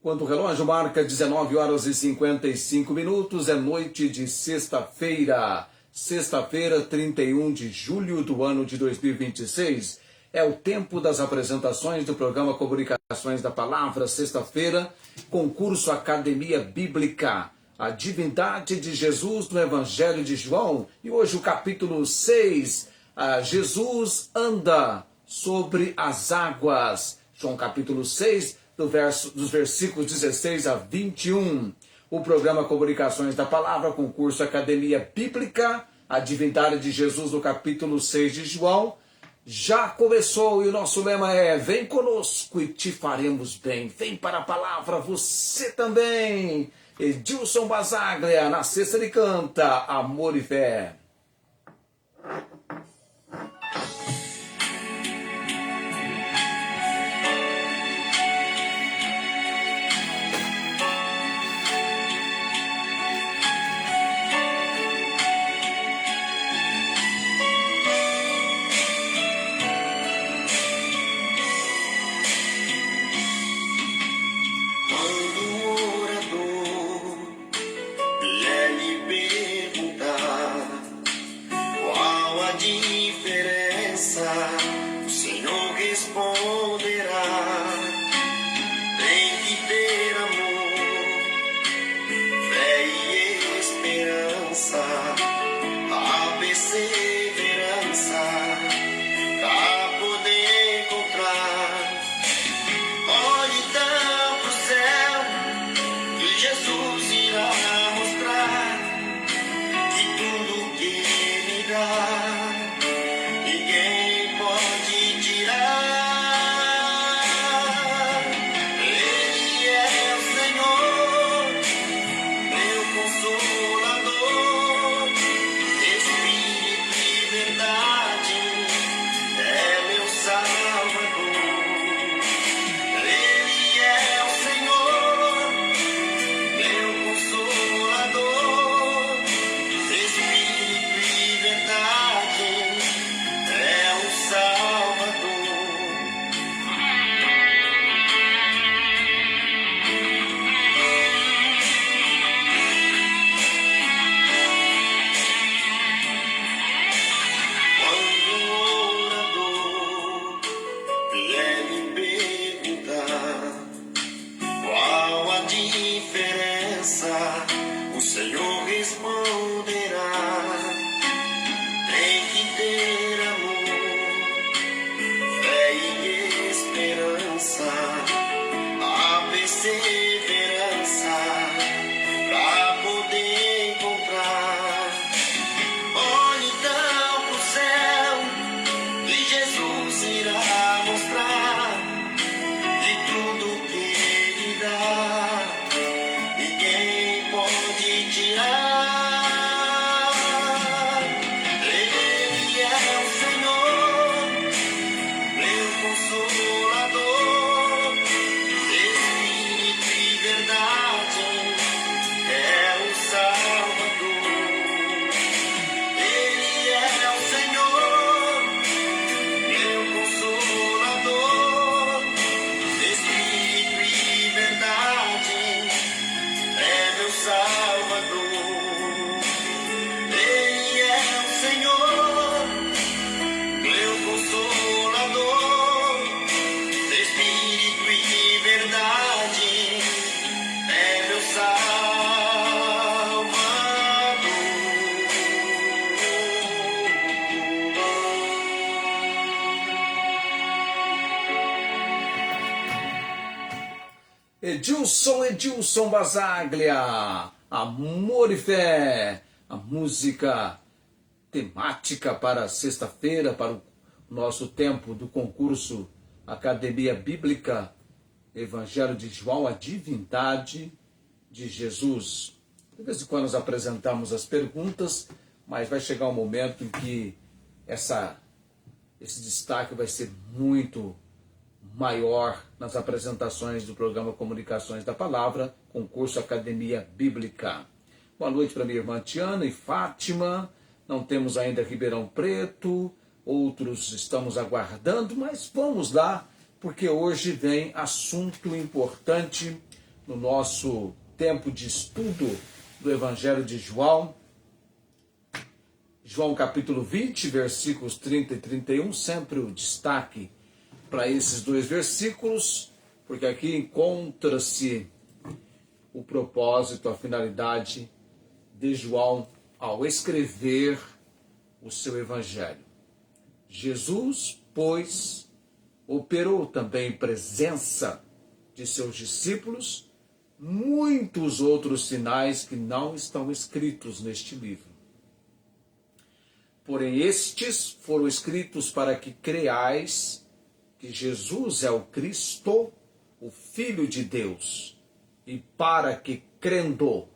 Quando o relógio marca 19 horas e 55 minutos, é noite de sexta-feira. Sexta-feira, 31 de julho do ano de 2026. É o tempo das apresentações do programa Comunicações da Palavra. Sexta-feira, concurso Academia Bíblica. A divindade de Jesus no Evangelho de João. E hoje o capítulo 6. Jesus anda sobre as águas. João capítulo 6. Dos versículos 16 a 21. O programa Comunicações da Palavra, concurso Academia Bíblica, a divindade de Jesus no capítulo 6 de João, já começou e o nosso lema é: vem conosco e te faremos bem. Vem para a palavra, você também. Edilson Basaglia, na sexta ele canta Amor e Fé. Edilson Basaglia, Amor e Fé, a música temática para sexta-feira, para o nosso tempo do concurso Academia Bíblica, Evangelho de João, a divindade de Jesus. De vez em quando nós apresentamos as perguntas, mas vai chegar um momento em que esse destaque vai ser muito maior nas apresentações do programa Comunicações da Palavra, concurso Academia Bíblica. Boa noite para minha irmã Tiana e Fátima. Não temos ainda Ribeirão Preto, outros estamos aguardando, mas vamos lá, porque hoje vem assunto importante no nosso tempo de estudo do Evangelho de João. João capítulo 20, versículos 30 e 31, sempre o destaque para esses dois versículos, porque aqui encontra-se o propósito, a finalidade de João ao escrever o seu Evangelho. Jesus, pois, operou também em presença de seus discípulos muitos outros sinais que não estão escritos neste livro. Porém, estes foram escritos para que creais que Jesus é o Cristo, o Filho de Deus, e para que, crendo,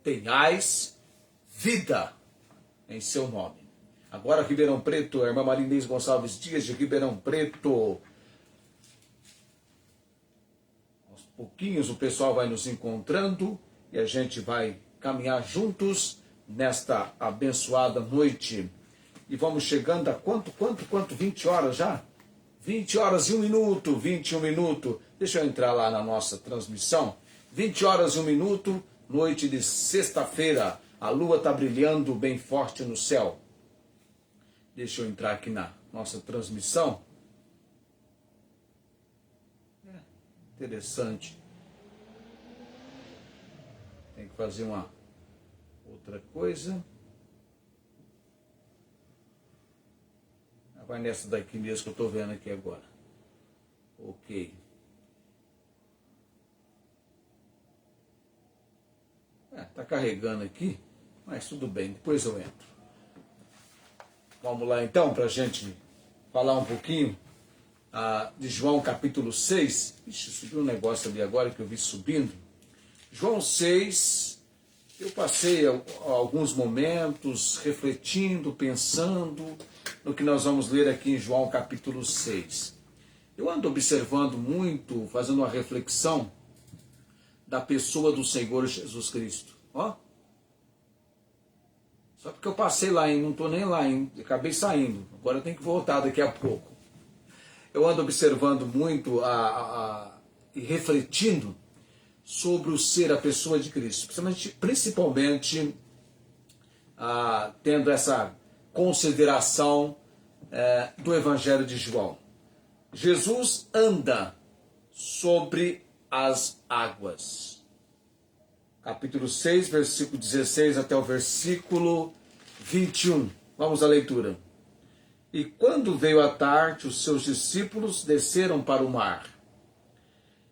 tenhais vida em seu nome. Agora, Ribeirão Preto, a irmã Maria Inês Gonçalves Dias de Ribeirão Preto. Aos pouquinhos o pessoal vai nos encontrando e a gente vai caminhar juntos nesta abençoada noite. E vamos chegando a quanto? 20 horas já? 20 horas e 1 minuto, 21 minutos. Deixa eu entrar lá na nossa transmissão. 20 horas e 1 minuto, noite de sexta-feira. A lua está brilhando bem forte no céu. Deixa eu entrar aqui na nossa transmissão. Interessante. Tem que fazer uma outra coisa. Vai nessa daqui mesmo que eu estou vendo aqui agora. Ok. Tá carregando aqui, mas tudo bem, depois eu entro. Vamos lá então, para a gente falar um pouquinho de João capítulo 6. Ixi, subiu um negócio ali agora que eu vi subindo. João 6, eu passei alguns momentos refletindo, pensando no que nós vamos ler aqui em João capítulo 6. Eu ando observando muito, fazendo uma reflexão da pessoa do Senhor Jesus Cristo. Ó. Só porque eu passei lá, hein? Não estou nem lá, hein? Acabei saindo. Agora eu tenho que voltar daqui a pouco. Eu ando observando muito e refletindo sobre o ser, a pessoa de Cristo. Principalmente tendo essa consideração do Evangelho de João. Jesus anda sobre as águas. Capítulo 6, versículo 16 até o versículo 21. Vamos à leitura. E quando veio a tarde, os seus discípulos desceram para o mar.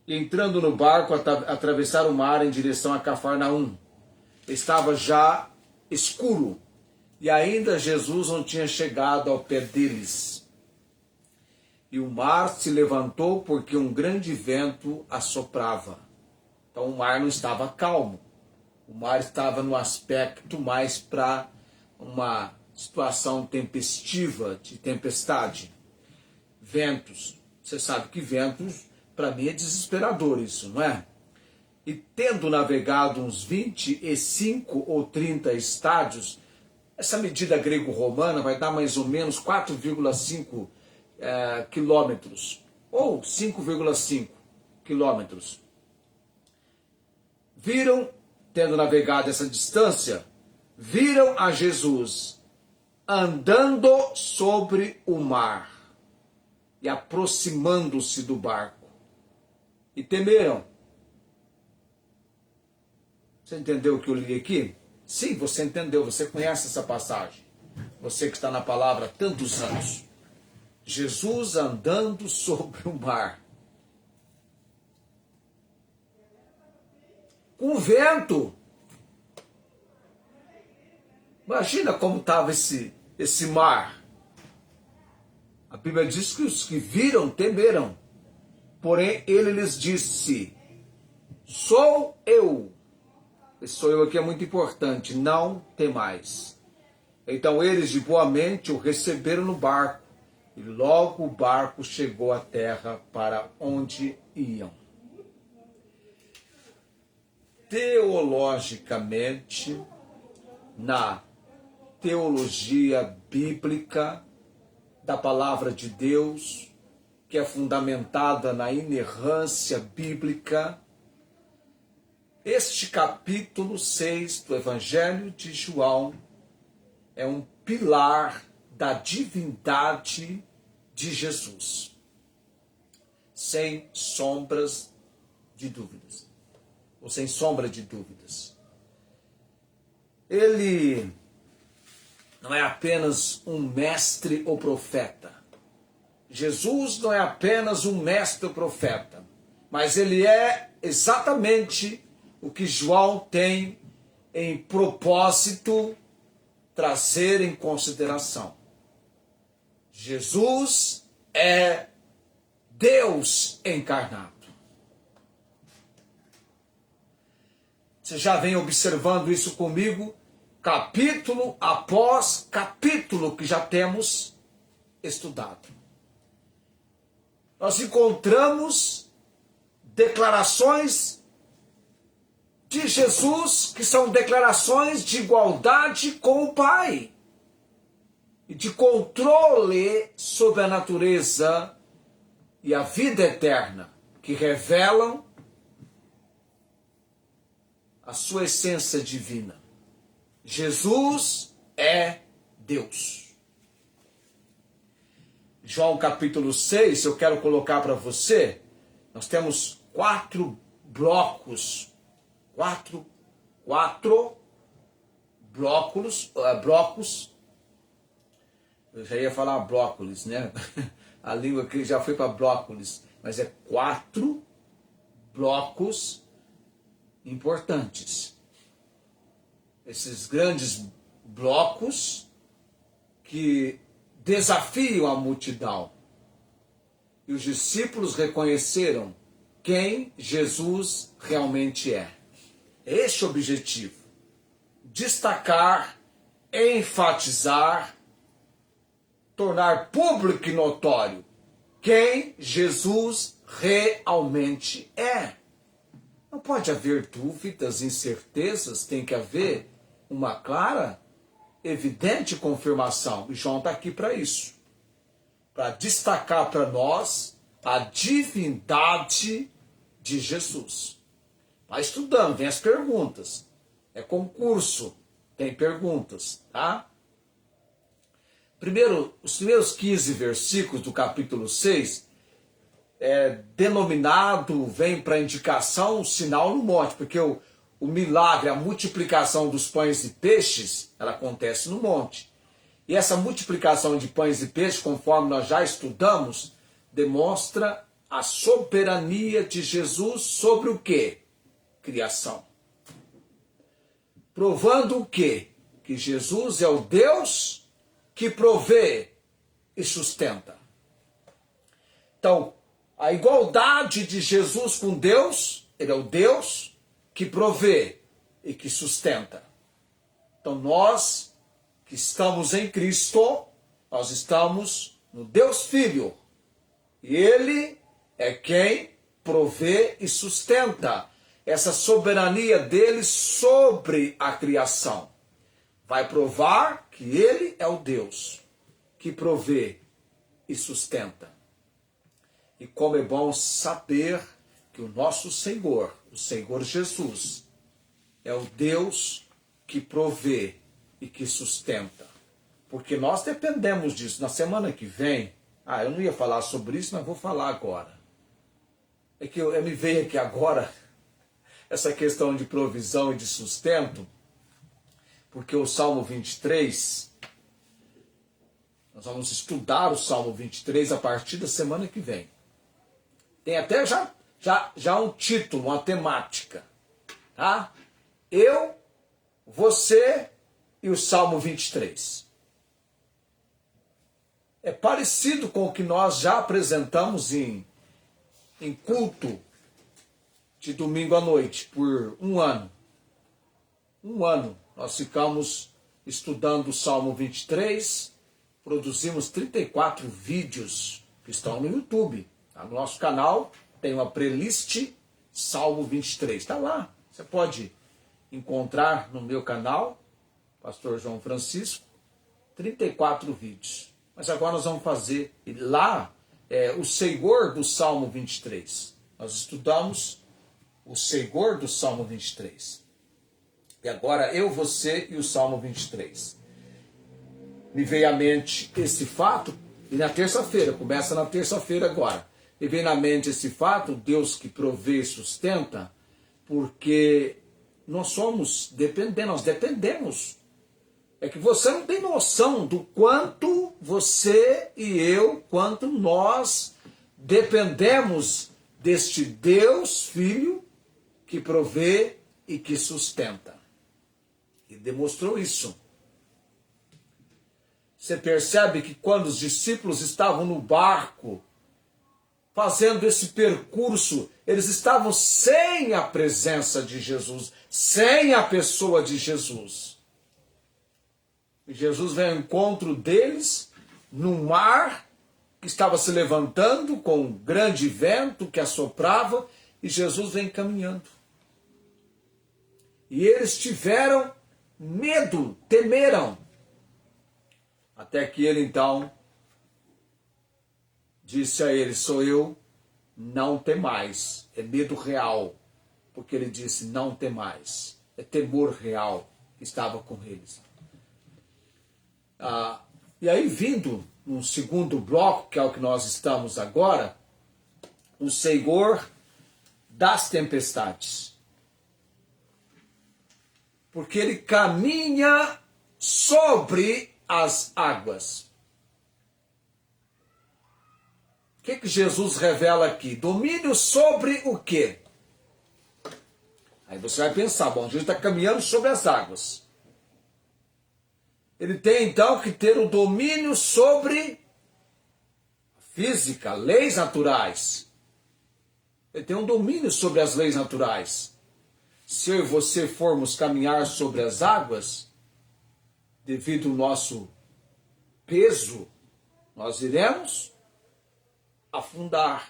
E entrando no barco, atravessaram o mar em direção a Cafarnaum. Estava já escuro, e ainda Jesus não tinha chegado ao pé deles. E o mar se levantou porque um grande vento assoprava. Então o mar não estava calmo. O mar estava no aspecto mais para uma situação tempestiva, de tempestade. Ventos. Você sabe que ventos, para mim, é desesperador isso, não é? E tendo navegado uns 25 ou 30 estádios, essa medida grego-romana vai dar mais ou menos 4,5 quilômetros, ou 5,5 quilômetros. Viram, tendo navegado essa distância, viram a Jesus andando sobre o mar e aproximando-se do barco. E temeram. Você entendeu o que eu li aqui? Sim, você entendeu, você conhece essa passagem. Você que está na palavra há tantos anos. Jesus andando sobre o mar. Com vento. Imagina como estava esse mar. A Bíblia diz que os que viram temeram. Porém, ele lhes disse: sou eu. Esse sou eu aqui é muito importante. Não temais. Então eles de boa mente o receberam no barco. E logo o barco chegou à terra para onde iam. Teologicamente, na teologia bíblica da palavra de Deus, que é fundamentada na inerrância bíblica, Este capítulo 6 do Evangelho de João é um pilar da divindade de Jesus, sem sombras de dúvidas, ou sem sombra de dúvidas. Ele não é apenas um mestre ou profeta. Jesus não é apenas um mestre ou profeta, mas ele é exatamente o que João tem em propósito trazer em consideração. Jesus é Deus encarnado. Você já vem observando isso comigo, capítulo após capítulo que já temos estudado. Nós encontramos declarações de Jesus que são declarações de igualdade com o Pai e de controle sobre a natureza e a vida eterna, que revelam a sua essência divina. Jesus é Deus. João capítulo 6, eu quero colocar para você, nós temos quatro blocos, blocos, eu já ia falar brócolis, né? A língua aqui já foi para brócolis, mas é 4 blocos importantes. Esses grandes blocos que desafiam a multidão. E os discípulos reconheceram quem Jesus realmente é. Este é o objetivo. Destacar, enfatizar, tornar público e notório quem Jesus realmente é. Não pode haver dúvidas, incertezas, tem que haver uma clara, evidente confirmação. E João está aqui para isso. Para destacar para nós a divindade de Jesus. Vai estudando, vem as perguntas. É concurso, tem perguntas, tá? Primeiro, os primeiros 15 versículos do capítulo 6 denominado, vem para indicação, o sinal no monte, porque o milagre, a multiplicação dos pães e peixes, ela acontece no monte. E essa multiplicação de pães e peixes, conforme nós já estudamos, demonstra a soberania de Jesus sobre o quê? Criação. Provando o quê? Que Jesus é o Deus que provê e sustenta. Então, a igualdade de Jesus com Deus, ele é o Deus que provê e que sustenta. Então nós que estamos em Cristo, nós estamos no Deus Filho. E ele é quem provê e sustenta essa soberania dele sobre a criação. Vai provar que ele é o Deus que provê e sustenta. E como é bom saber que o nosso Senhor, o Senhor Jesus, é o Deus que provê e que sustenta. Porque nós dependemos disso. Na semana que vem, eu não ia falar sobre isso, mas vou falar agora. É que eu me veio aqui agora essa questão de provisão e de sustento, porque o Salmo 23, nós vamos estudar o Salmo 23 a partir da semana que vem. Tem até já um título, uma temática. Tá? Eu, você e o Salmo 23. É parecido com o que nós já apresentamos em culto de domingo à noite, por um ano. Um ano nós ficamos estudando o Salmo 23, produzimos 34 vídeos que estão no YouTube. No nosso canal tem uma playlist Salmo 23. Está lá. Você pode encontrar no meu canal, Pastor João Francisco, 34 vídeos. Mas agora nós vamos fazer lá o Senhor do Salmo 23. Nós estudamos o Senhor do Salmo 23. E agora eu, você e o Salmo 23. Me veio à mente esse fato, e na terça-feira, começa na terça-feira agora. Me veio na mente esse fato, Deus que provê e sustenta, porque nós dependemos. É que você não tem noção do quanto você e eu, quanto nós dependemos deste Deus Filho que provê e que sustenta. E demonstrou isso. Você percebe que quando os discípulos estavam no barco, fazendo esse percurso, eles estavam sem a presença de Jesus, sem a pessoa de Jesus. E Jesus vem ao encontro deles num mar que estava se levantando com um grande vento que assoprava, e Jesus vem caminhando. E eles tiveram medo, temeram. Até que ele então disse a eles: sou eu, não temais. É medo real, porque ele disse: não temais. É temor real que estava com eles. E aí, vindo no segundo bloco, que é o que nós estamos agora, o Senhor das tempestades. Porque ele caminha sobre as águas. O que Jesus revela aqui? Domínio sobre o quê? Aí você vai pensar, bom, Jesus está caminhando sobre as águas. Ele tem então que ter o domínio sobre a física, leis naturais. Ele tem um domínio sobre as leis naturais. Se eu e você formos caminhar sobre as águas, devido ao nosso peso, nós iremos afundar.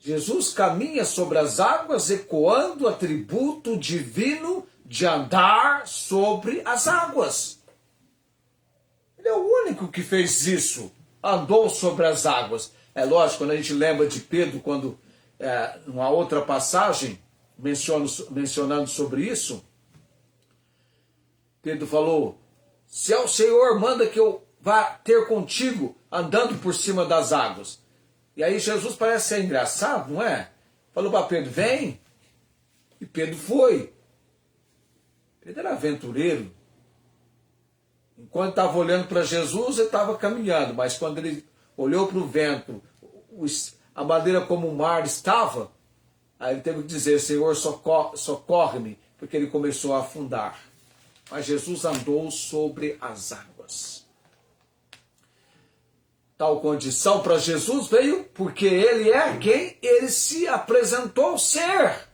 Jesus caminha sobre as águas ecoando o atributo divino de andar sobre as águas. Ele é o único que fez isso, andou sobre as águas. É lógico, quando a gente lembra de Pedro, quando, numa outra passagem, mencionando sobre isso, Pedro falou: se é o Senhor, manda que eu vá ter contigo andando por cima das águas. E aí Jesus parece ser engraçado, não é? Falou para Pedro: vem. E Pedro foi. Pedro era aventureiro. Enquanto estava olhando para Jesus, ele estava caminhando. Mas quando ele olhou para o vento, a maneira como o mar estava, aí ele teve que dizer: Senhor, socorre-me, porque ele começou a afundar. Mas Jesus andou sobre as águas. Tal condição para Jesus veio porque ele é quem ele se apresentou ser.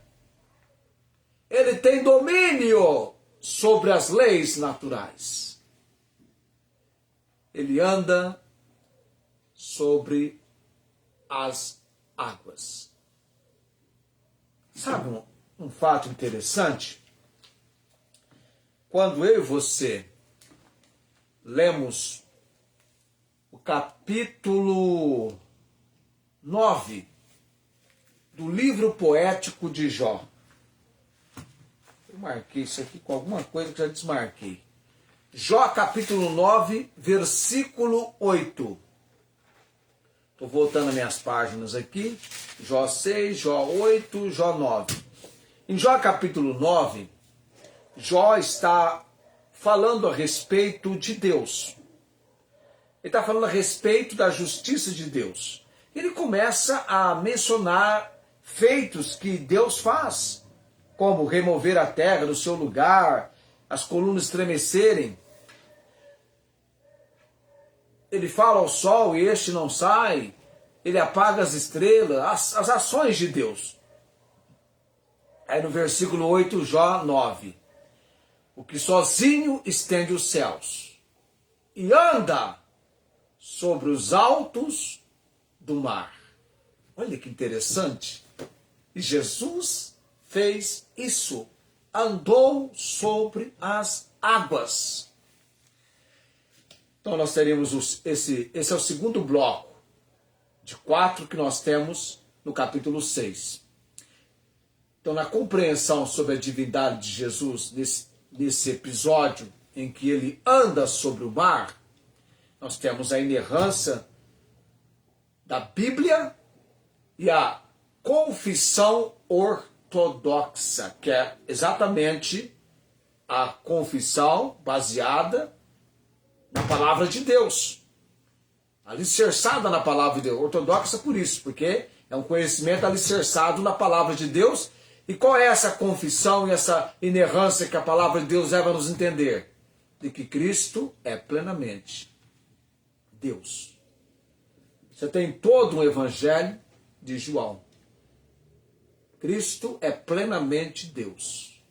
Ele tem domínio sobre as leis naturais. Ele anda sobre as águas. Sabe um fato interessante? Quando eu e você lemos o capítulo 9 do livro poético de Jó. Eu marquei isso aqui com alguma coisa que já desmarquei. Jó capítulo 9, versículo 8. Estou voltando as minhas páginas aqui. Jó 6, Jó 8, Jó 9. Em Jó capítulo 9, Jó está falando a respeito de Deus. Ele está falando a respeito da justiça de Deus. Ele começa a mencionar feitos que Deus faz, como remover a terra do seu lugar, as colunas estremecerem. Ele fala ao sol e este não sai. Ele apaga as estrelas, as ações de Deus. Aí no versículo 8, Jó 9. O que sozinho estende os céus e anda sobre os altos do mar. Olha que interessante. E Jesus fez isso. Andou sobre as águas. Então nós teremos esse é o segundo bloco de 4 que nós temos no capítulo 6. Então, na compreensão sobre a divindade de Jesus, nesse episódio em que ele anda sobre o mar, nós temos a inerrância da Bíblia e a confissão ortodoxa, que é exatamente a confissão baseada na palavra de Deus, alicerçada na palavra de Deus. Ortodoxa por isso, porque é um conhecimento alicerçado na palavra de Deus. E qual é essa confissão e essa inerrância que a palavra de Deus leva a nos entender? De que Cristo é plenamente Deus. Você tem todo o evangelho de João. Cristo é plenamente Deus,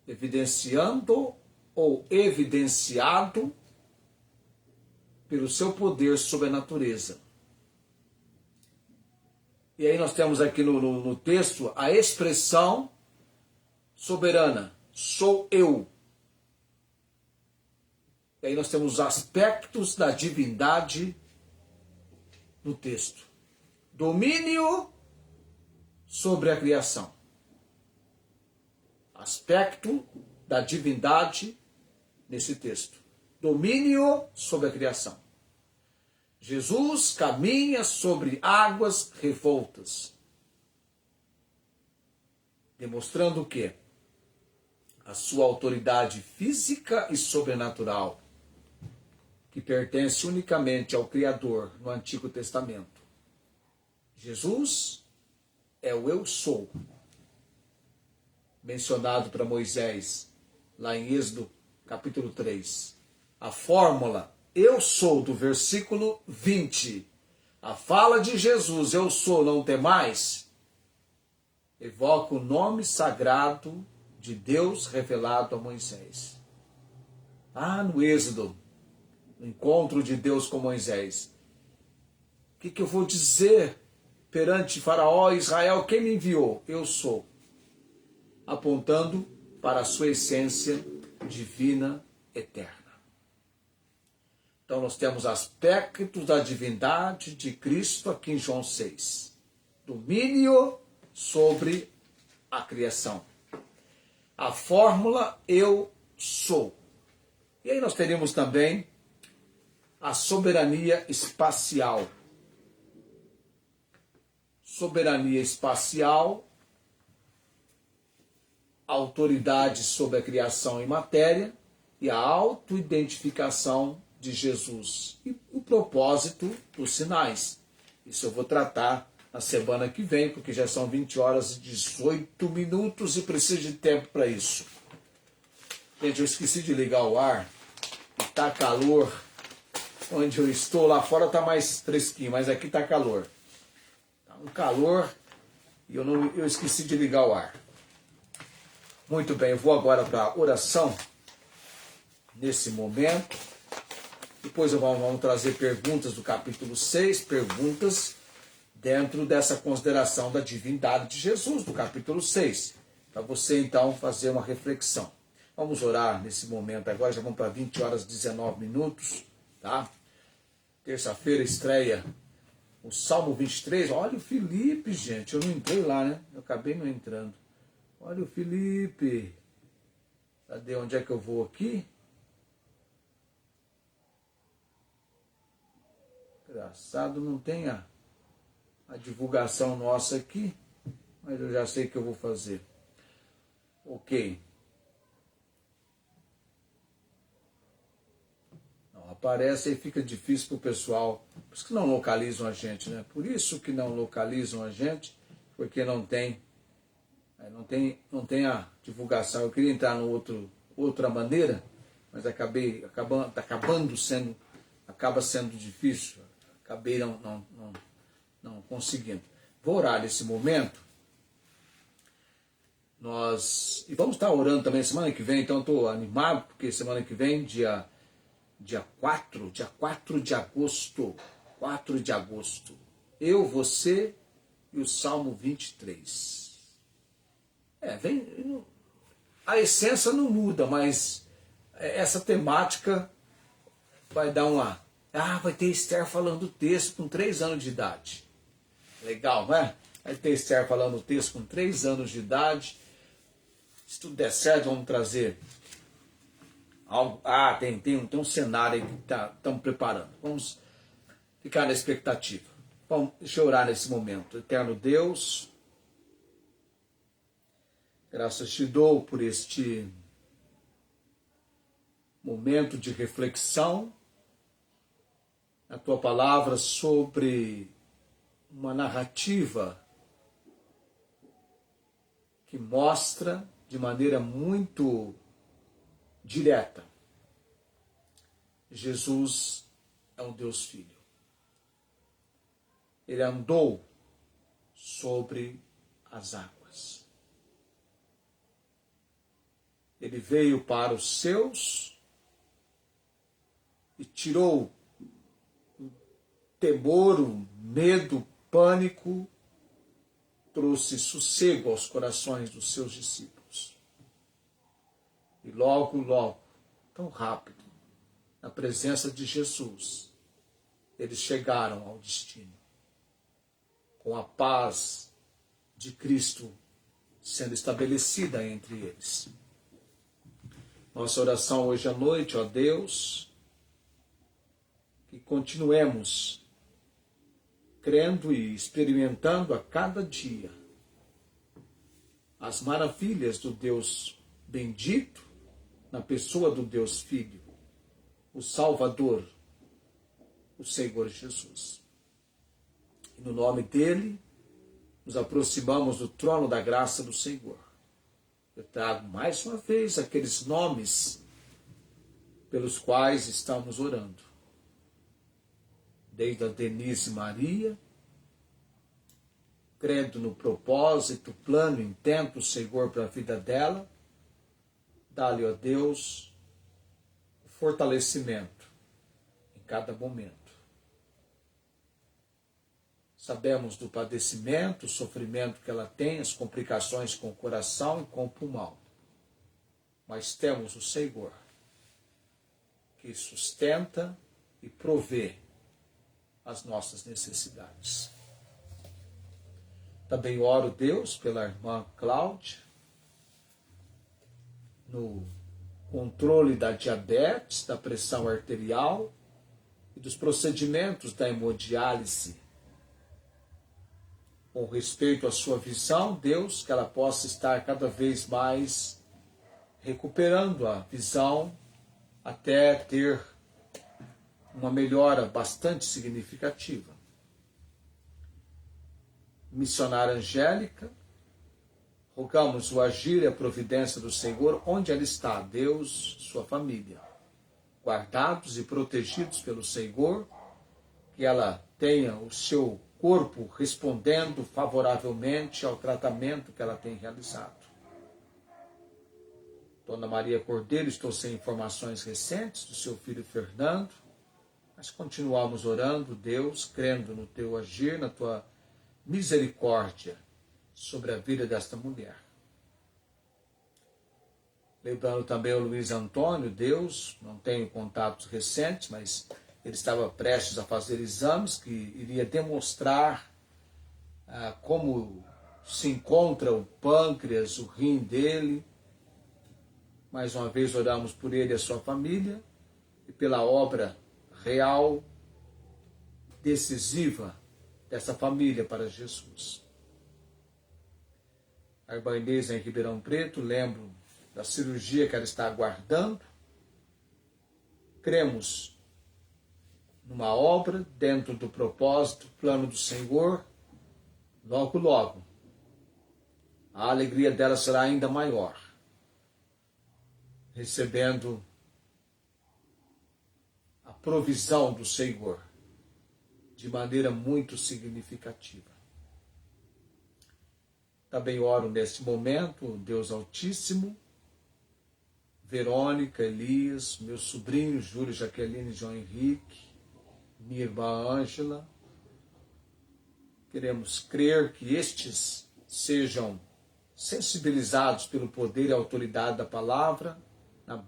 evidenciando ou evidenciado pelo seu poder sobre a natureza. E aí nós temos aqui no texto a expressão soberana, sou eu. E aí nós temos os aspectos da divindade no texto. Domínio sobre a criação. Aspecto da divindade nesse texto. Domínio sobre a criação. Jesus caminha sobre águas revoltas. Demonstrando o quê? A sua autoridade física e sobrenatural, que pertence unicamente ao Criador no Antigo Testamento. Jesus é o eu sou, mencionado para Moisés, lá em Êxodo capítulo 3. A fórmula eu sou do versículo 20, a fala de Jesus, eu sou, não temais, evoca o nome sagrado de Deus revelado a Moisés. No Êxodo, no encontro de Deus com Moisés, o que eu vou dizer perante Faraó e Israel? Quem me enviou? Eu sou. Apontando para a sua essência divina eterna. Então nós temos aspectos da divindade de Cristo aqui em João 6. Domínio sobre a criação. A fórmula eu sou. E aí nós teríamos também a soberania espacial. Soberania espacial, autoridade sobre a criação e matéria e a autoidentificação de Jesus e o propósito dos sinais. Isso eu vou tratar na semana que vem, porque já são 20 horas e 18 minutos e preciso de tempo para isso. Gente, eu esqueci de ligar o ar, está calor, onde eu estou lá fora está mais fresquinho, mas aqui está calor. Está um calor e eu esqueci de ligar o ar. Muito bem, eu vou agora para a oração, nesse momento. Depois vamos trazer perguntas do capítulo 6, perguntas dentro dessa consideração da divindade de Jesus, do capítulo 6. Para você, então, fazer uma reflexão. Vamos orar nesse momento agora, já vamos para 20 horas e 19 minutos, tá? Terça-feira estreia o Salmo 23. Olha o Felipe, gente, eu não entrei lá, né? Eu acabei não entrando. Olha o Felipe. Cadê? Onde é que eu vou aqui? Engraçado, não tem a divulgação nossa aqui, mas eu já sei o que eu vou fazer. Ok. Não aparece e fica difícil para o pessoal. Por isso que não localizam a gente, né? Por isso que não localizam a gente, porque não tem a divulgação. Eu queria entrar no outra maneira, mas acaba sendo difícil. Acabei não conseguindo. Vou orar nesse momento. E vamos estar orando também semana que vem, então estou animado, porque semana que vem, dia 4 de agosto, 4 de agosto, eu, você e o Salmo 23. A essência não muda, mas essa temática vai dar uma... vai ter Esther falando o texto com 3 anos de idade. Legal, não é? Vai ter Esther falando o texto com 3 anos de idade. Se tudo der certo, vamos trazer algo. Tem um cenário aí que estamos preparando. Vamos ficar na expectativa. Bom, deixa eu orar nesse momento. Eterno Deus, graças te dou por este momento de reflexão na tua palavra sobre uma narrativa que mostra de maneira muito direta: Jesus é um Deus Filho. Ele andou sobre as águas. Ele veio para os seus e tirou o temor, o medo, o pânico, trouxe sossego aos corações dos seus discípulos. E logo, logo, tão rápido, na presença de Jesus, eles chegaram ao destino, com a paz de Cristo sendo estabelecida entre eles. Nossa oração hoje à noite, ó Deus, que continuemos crendo e experimentando a cada dia as maravilhas do Deus bendito na pessoa do Deus Filho, o Salvador, o Senhor Jesus. E no nome dele, nos aproximamos do trono da graça do Senhor. Eu trago mais uma vez aqueles nomes pelos quais estamos orando. Desde a Denise Maria, crendo no propósito, plano, intento do Senhor para a vida dela, dá-lhe, ó Deus, o fortalecimento em cada momento. Sabemos do padecimento, o sofrimento que ela tem, as complicações com o coração e com o pulmão. Mas temos o Senhor, que sustenta e provê as nossas necessidades. Também oro, Deus, pela irmã Cláudia, no controle da diabetes, da pressão arterial e dos procedimentos da hemodiálise. Com respeito à sua visão, Deus, que ela possa estar cada vez mais recuperando a visão até ter uma melhora bastante significativa. Missionária Angélica, rogamos o agir e a providência do Senhor onde ela está, Deus, sua família, guardados e protegidos pelo Senhor, que ela tenha o seu corpo respondendo favoravelmente ao tratamento que ela tem realizado. Dona Maria Cordeiro, estou sem informações recentes do seu filho Fernando, mas continuamos orando, Deus, crendo no teu agir, na tua misericórdia sobre a vida desta mulher. Lembrando também o Luiz Antônio, Deus, não tenho contatos recentes, mas ele estava prestes a fazer exames que iria demonstrar como se encontra o pâncreas, o rim dele. Mais uma vez oramos por ele e a sua família e pela obra real, decisiva dessa família para Jesus. A irmã Inês em Ribeirão Preto, lembro da cirurgia que ela está aguardando. Cremos numa obra dentro do propósito, plano do Senhor. Logo, logo, a alegria dela será ainda maior, recebendo a provisão do Senhor de maneira muito significativa. Também oro neste momento, Deus Altíssimo, Verônica, Elias, meus sobrinhos Júlio, Jaqueline e João Henrique, minha irmã Ângela. Queremos crer que estes sejam sensibilizados pelo poder e autoridade da palavra, na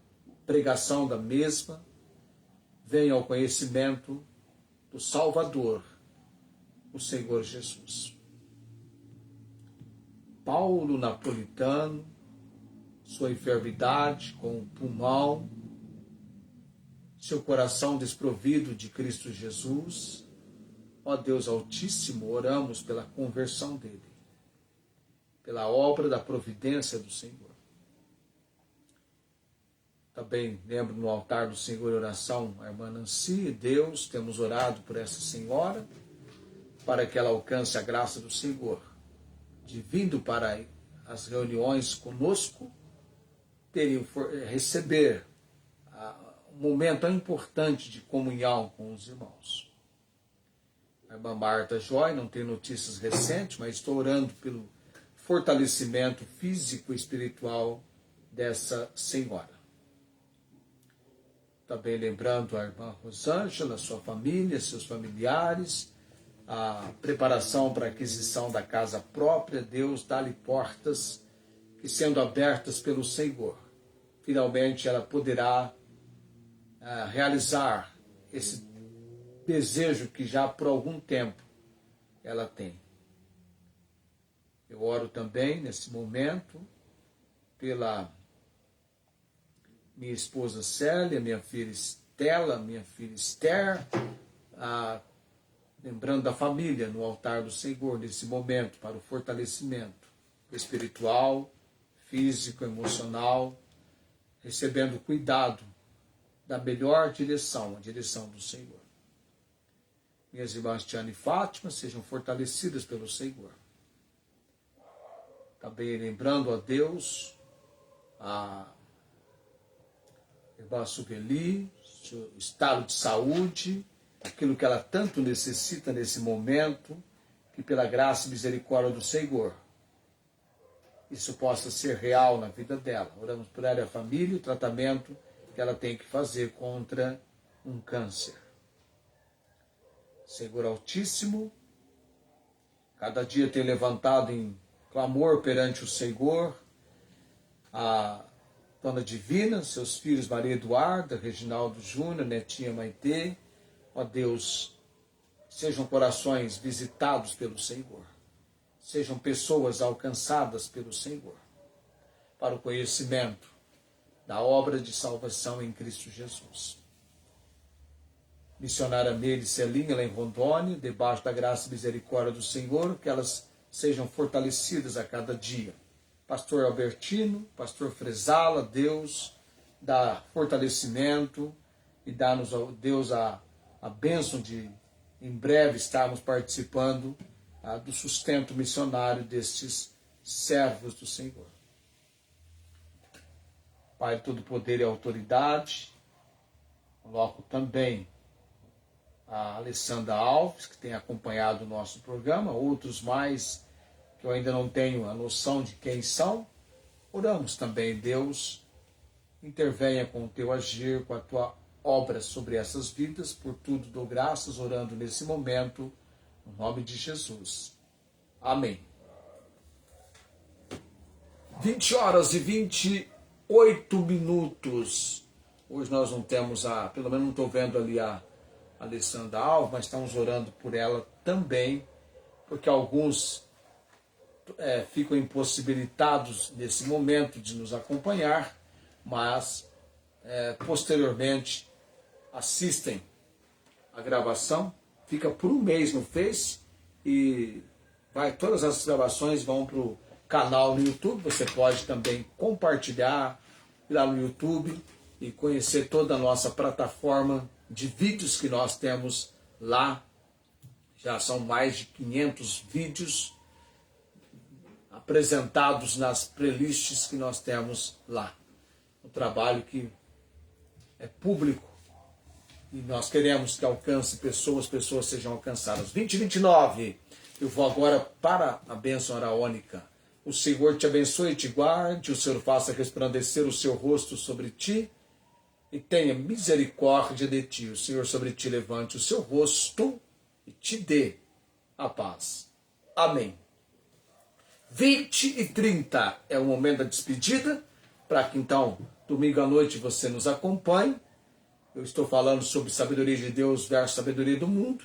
pregação da mesma, venham ao conhecimento do Salvador, o Senhor Jesus. Paulo Napolitano, sua enfermidade com o pulmão, seu coração desprovido de Cristo Jesus. Ó Deus Altíssimo, oramos pela conversão dele, pela obra da providência do Senhor. Também lembro no altar do Senhor oração a irmã Nancy. Deus, temos orado por essa senhora, para que ela alcance a graça do Senhor, de vindo para as reuniões conosco, receber um momento tão importante de comunhão com os irmãos. A irmã Marta Joy, não tem notícias recentes, mas estou orando pelo fortalecimento físico e espiritual dessa senhora. Também lembrando a irmã Rosângela, sua família, seus familiares, a preparação para a aquisição da casa própria. Deus dá-lhe portas que, sendo abertas pelo Senhor, finalmente ela poderá realizar esse desejo que já por algum tempo ela tem. Eu oro também nesse momento pela minha esposa Célia, minha filha Estela, minha filha Esther, lembrando da família no altar do Senhor nesse momento, para o fortalecimento espiritual, físico, emocional, recebendo cuidado da melhor direção, a direção do Senhor. Minhas irmãs Tiana e Fátima sejam fortalecidas pelo Senhor. Também lembrando a Deus, a irmã Sueli, seu estado de saúde, aquilo que ela tanto necessita nesse momento, que pela graça e misericórdia do Senhor, isso possa ser real na vida dela. Oramos por ela e a família, o tratamento que ela tem que fazer contra um câncer. Senhor Altíssimo, cada dia tem levantado em clamor perante o Senhor a Dona Divina, seus filhos Maria Eduarda, Reginaldo Júnior, Netinha Maitê. Ó Deus, sejam corações visitados pelo Senhor, sejam pessoas alcançadas pelo Senhor, para o conhecimento da obra de salvação em Cristo Jesus. Missionária Meire Celinha, lá em Rondônia, debaixo da graça e misericórdia do Senhor, que elas sejam fortalecidas a cada dia. Pastor Albertino, Pastor Fresala, Deus, dá fortalecimento e dá-nos, Deus, a bênção de, em breve, estarmos participando do sustento missionário destes servos do Senhor. Pai de todo poder e autoridade, coloco também a Alessandra Alves, que tem acompanhado o nosso programa, outros mais que eu ainda não tenho a noção de quem são. Oramos também, Deus, intervenha com o teu agir, com a tua obra sobre essas vidas. Por tudo dou graças, orando nesse momento, no nome de Jesus. Amém. 20 horas e 28 minutos. Hoje nós não temos pelo menos não estou vendo ali a Alessandra Alves, mas estamos orando por ela também, porque alguns ficam impossibilitados nesse momento de nos acompanhar, mas posteriormente assistem a gravação, fica por um mês no Face e todas as gravações vão para o canal no YouTube. Você pode também compartilhar lá no YouTube e conhecer toda a nossa plataforma de vídeos que nós temos lá. Já são mais de 500 vídeos apresentados nas playlists que nós temos lá. Um trabalho que é público e nós queremos que alcance pessoas sejam alcançadas. 2029, eu vou agora para a bênção araônica. O Senhor te abençoe e te guarde, o Senhor faça resplandecer o seu rosto sobre ti e tenha misericórdia de ti. O Senhor sobre ti levante o seu rosto e te dê a paz. Amém. 20h30 é o momento da despedida, para que então, domingo à noite, você nos acompanhe. Eu estou falando sobre sabedoria de Deus versus sabedoria do mundo.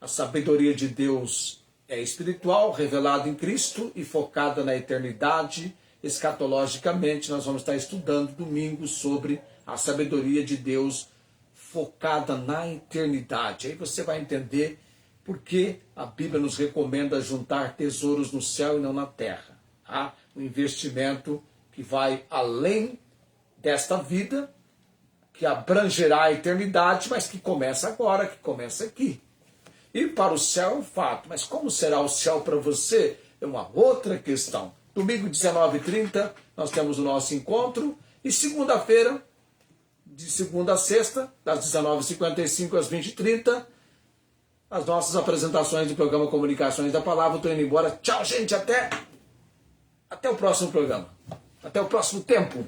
A sabedoria de Deus é espiritual, revelada em Cristo e focada na eternidade. Escatologicamente, nós vamos estar estudando domingo sobre a sabedoria de Deus focada na eternidade. Aí você vai entender por que a Bíblia nos recomenda juntar tesouros no céu e não na terra. Tá? Um investimento que vai além desta vida, que abrangerá a eternidade, mas que começa agora, que começa aqui. Ir para o céu é um fato, mas como será o céu para você é uma outra questão. Domingo, 19h30, nós temos o nosso encontro. E segunda-feira, de segunda a sexta, das 19h55 às 20h30, as nossas apresentações do programa Comunicações da Palavra. Estou indo embora. Tchau, gente. Até o próximo programa. Até o próximo tempo.